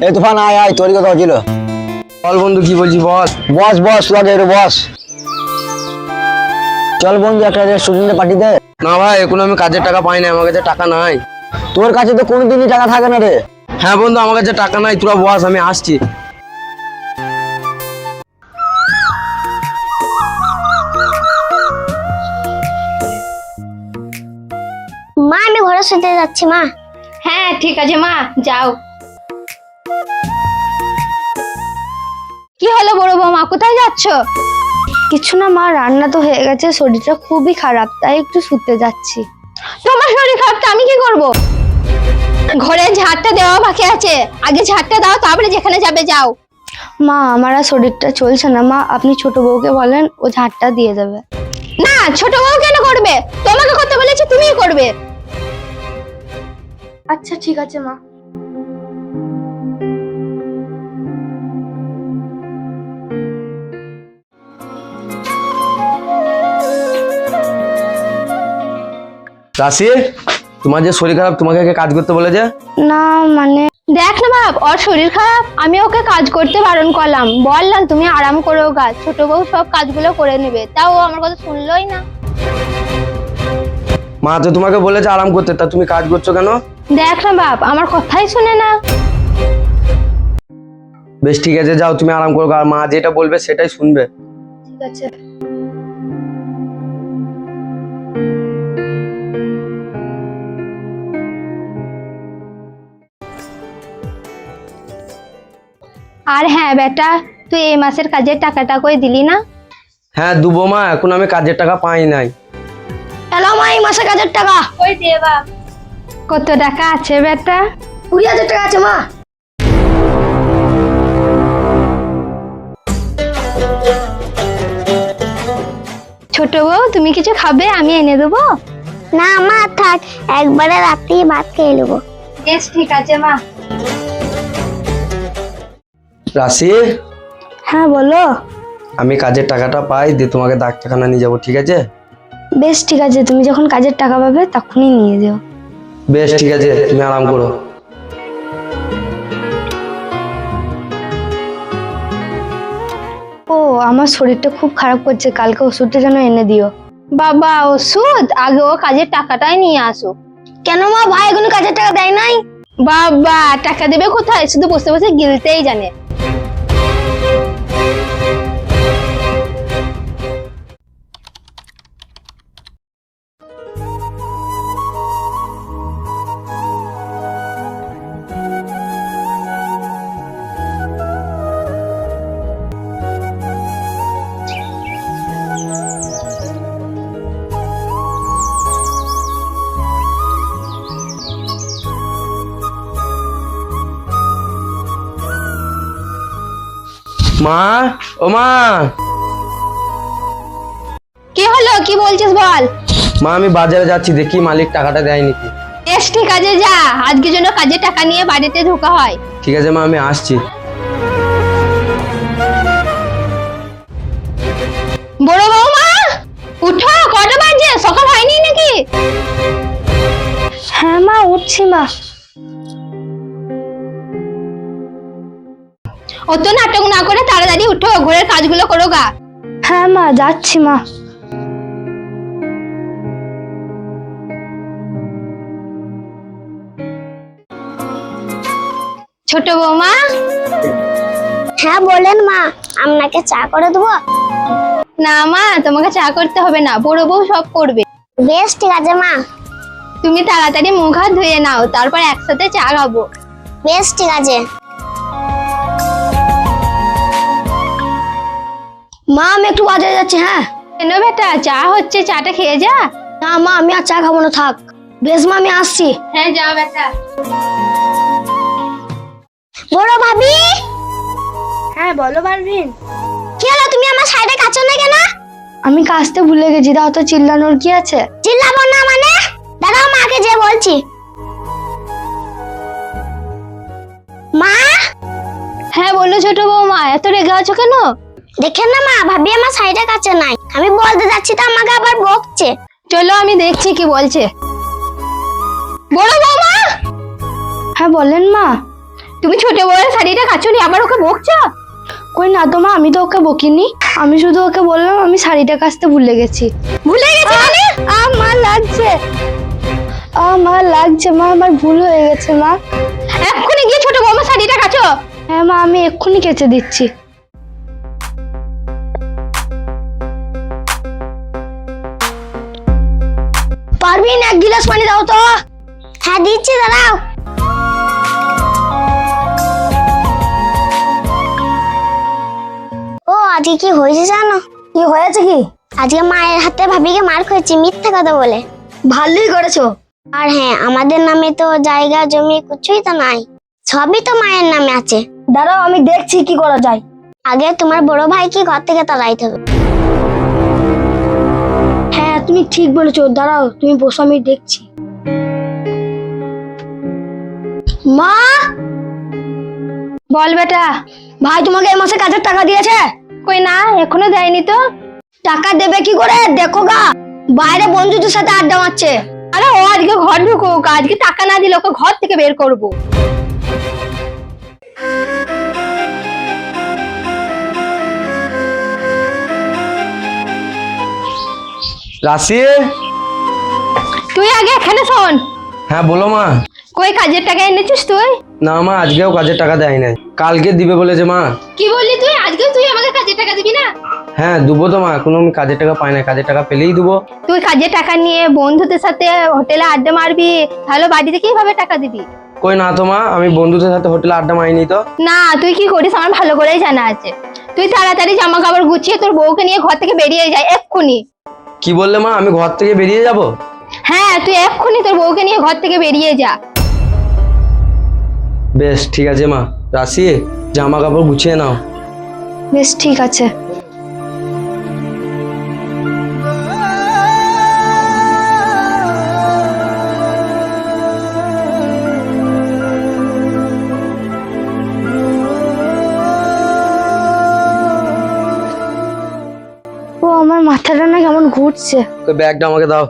এই তুফান আয় আয়, তোর কথা হচ্ছিল। বল বন্ধু, কি বলছি বল। বস বস লাগে একটু বস। চল বন্ধু, একটা স্টুডেন্টে পাঠিয়ে দে। না ভাই, এখন আমি কাজের টাকা পাই না, আমার কাছে টাকা নাই। তোর কাছে তো কোনোদিনই টাকা থাকে না রে। হ্যাঁ বন্ধু, আমার কাছে টাকা নাই, তোরা বস, আমি আসছি। মা আমি ঘরে শুতে যাচ্ছি মা। হ্যাঁ ঠিক আছে মা, যাও। কি হলো বড় বৌমা, কোথায় যাচ্ছ? কিছু না মা, রান্না তো হয়ে গেছে, শরীরটা খুবই খারাপ, তাই একটু শুতে যাচ্ছি। তোমার শরীর খারাপ তো আমি কি করব? ঘরে ঝাড়টা দেওয়া বাকি আছে, আগে ঝাড়টা দাও, তারপরে যেখানে যাবে যাও। মা আমার আর শরীরটা চলছে না মা, আপনি ছোট বউকে বলেন, ও ঝাড়টা দিয়ে দেবে। না, ছোট বউ কেন করবে? তোমাকে করতে বলেছি, তুমিই করবে। আচ্ছা ঠিক আছে মা। রাশি, তোমার যে শরীর খারাপ, তোমাকে কে কাজ করতে বলেছে? না মানে দেখ না বাপ, ওর শরীর খারাপ, আমি ওকে কাজ করতে বারণ করলাম, বললাম তুমি আরাম করো, কাজ ছোট বউ সব কাজগুলো করে নেবে, তাও ও আমার কথা শুনলোই না। মা তো তোমাকে বলেছে আরাম করতে, তা তুমি কাজ করছো কেন? দেখ না বাপ, আমার কথাই শুনে না। বেশ ঠিক আছে, যাও তুমি আরাম করো, আর মা যেটা বলবে সেটাই শুনবে। ঠিক আছে। আর হ্যাঁ বেটা, তুই এই মাসের কাজের টাকাটা কই দিলি না? হ্যাঁ দুবো মা, এখন আমি কাজের টাকা পাই নাই। হ্যালো মা, এই মাসে কাজের টাকা কই দে বাপ। কত টাকা আছে বেটা? 20,000 টাকা আছে মা। ছোট বউ তুমি কিছু খাবে? আমি এনে দেবো। না মা থাক, একবারে রাত্রি ভাত খেয়ে নেবো। বেশ ঠিক আছে মা। রাশি, হ্যাঁ বলো। আমি কাজের টাকাটা পাই দিয়ে তোমাকে ডাক্তারখানা নিয়ে যাবো, ঠিক আছে? বেশ ঠিক আছে, তুমি যখন কাজের টাকা পাবে তখনই নিয়ে যেও। বেশ ঠিক আছে, তুমি আরাম করো। ও আমার শরীরটা খুব খারাপ করছে, কালকে ওষুধটা যেন এনে দিও। বাবা ওষুধ? আগে ও কাজের টাকাটাই নিয়ে আসো। কেন মা, ভাই এখনো কাজের টাকা দেয় নাই? বাবা টাকা দেবে কোথায়, শুধু বসে বসে গিলতেই জানে। মা, ও মা। কি হলো, কি বলছিস বল। মা আমি বাজারে যাচ্ছি, দেখি মালিক টাকাটা দেয় নাকি। বেশ ঠিক আছে যা, আজকের জন্য কাজের টাকা নিয়ে বাড়িতে ঢোকা হয়। ঠিক আছে মা, আমি আসছি। বড় বৌমা উঠো, কটা বাজে, সকাল হয়নি নাকি? হ্যাঁ মা উঠছি মা। অত নাটক না করে তাড়াতাড়ি উঠো, ঘরের কাজগুলো করো গা। হ্যাঁ মা যাচ্ছি মা। ছোট বৌমা। হ্যাঁ বলেন মা, আপনাকে চা করে দেবো? না মা, তোমাকে চা করতে হবে না, বড় বউ সব করবে। বেশ ঠিক আছে মা। তুমি তাড়াতাড়ি মুখ হাত ধুয়ে নাও, তারপর একসাথে চা খাবো। বেশ ঠিক আছে মা, আমি একটু বাজারে যাচ্ছি। হ্যাঁ কেন বেটা, চা হচ্ছে, চাটা খেয়ে যা। না মা, আমি আর চা খাবো না, থাক। বেশ মা, আমি আসছি। হ্যাঁ যা বেটা। বড় ভাবি। হ্যাঁ বলো পারভিন। কি হলো, তুমি আমার সাইডে কাছো না কেন? আমি কাচতে ভুলে গেছি, দাও তো। চিল্লানোর কি আছে? চিল্লাবো না মানে? দাঁড়াও, মাকে যে বলছি। মা। হ্যাঁ বলো ছোট বৌমা, এত রেগে আছো কেন? দেখেন না মা, ভাবি আমার সাইডে কাছে নাই, আমি বলতে যাচ্ছি তো আমাকে আবার বকছে। চলো আমি দেখছি কি বলছে। বড় বৌমা। হ্যাঁ বলেন মা। তুমি ছোট বউয়ের শাড়িটা কাচুনি, আবার ওকে বকছো? কই না তো মা, আমি তো ওকে বকিনি। আমি শুধু ওকে বললাম আমি শাড়িটা কাচতে ভুলে গেছি। ভুলে গেছি মানে? আমার লাগছে, আমার লাগছে মা, আমার ভুল হয়ে গেছে মা। এক্ষুনি গিয়ে ছোট বৌমার শাড়িটা কাচো। হ্যাঁ মা, আমি এক্ষুনি কেচে দিচ্ছি। পারবিন, এক গিলাস পানি দাও তো। হ্যাঁ দিচ্ছি, দাঁড়াও। ও আজকে কি হয়েছে জানো? কি হয়েছে কি? আজকে মায়ের হাতে ভাবিকে মার খেয়েছি মিথ্যা কথা বলে। ভালোই করেছো। আর হ্যাঁ, আমাদের নামে তো জায়গা জমি কিছুই তো নাই, সবই তো মায়ের নামে আছে। দাঁড়াও, আমি দেখছি কি করা যায়। আগে তোমার বড় ভাইকে ঘর থেকে তাড়াইতে হবে। হ্যাঁ তুমি ঠিক বলেছো, দাঁড়াও তুমি বসো, আমি দেখছি। মা, বল বেটা। ভাই তোমাকে এই মাসে কাজের টাকা দিয়েছে? কই না, এখনো দেয়নি তো। টাকা দেবে কি করে? দেখো গা, বাইরে বন্ধুদের সাথে আড্ডা মারছে। আরে ও আজকে ঘর ঢুকুক, আজকে টাকা না দিলে ওকে ঘর থেকে বের করবো। রাশি, তুই আগে এখানে শোন। হ্যাঁ বলো মা। কই কাজের টাকা এনেছিস তুই? না মা, আজকেও কাজের টাকা দেয় নাই, কালকে দিবে বলেছে মা। কি বললি তুই? আজকে তুই আমাকে কাজের টাকা দিবি না? হ্যাঁ দেবো তো মা, এখনো আমি কাজের টাকা পাই না, কাজের টাকা পেলেই দেবো। তুই কাজের টাকা নিয়ে বন্ধুদের সাথে হোটেলে আড্ডা মারবি, তাহলে বাড়িতে কিভাবে টাকা দিবি? কই না তো মা, আমি বন্ধুদের সাথে হোটেলে আড্ডা মারিনি তো। না, তুই কি করিস আমার ভালো করেই জানা আছে। তুই তাড়াতাড়ি জামা কাপড় গুছিয়ে তোর বউকে নিয়ে ঘর থেকে বেরিয়ে যায় এক্ষুনি। কি বললে মা, আমি ঘর থেকে বেরিয়ে যাব? হ্যাঁ, তুই এক্ষুনি তোর বউকে নিয়ে ঘর থেকে বেরিয়ে যা। বেশ ঠিক আছে মা। রাশি, জামা কাপড় গুছিয়ে নাও। বেশ ঠিক আছে। ও আমার মাথাটা না কেমন ঘুরছে। তো ব্যাগটা আমাকে দাও।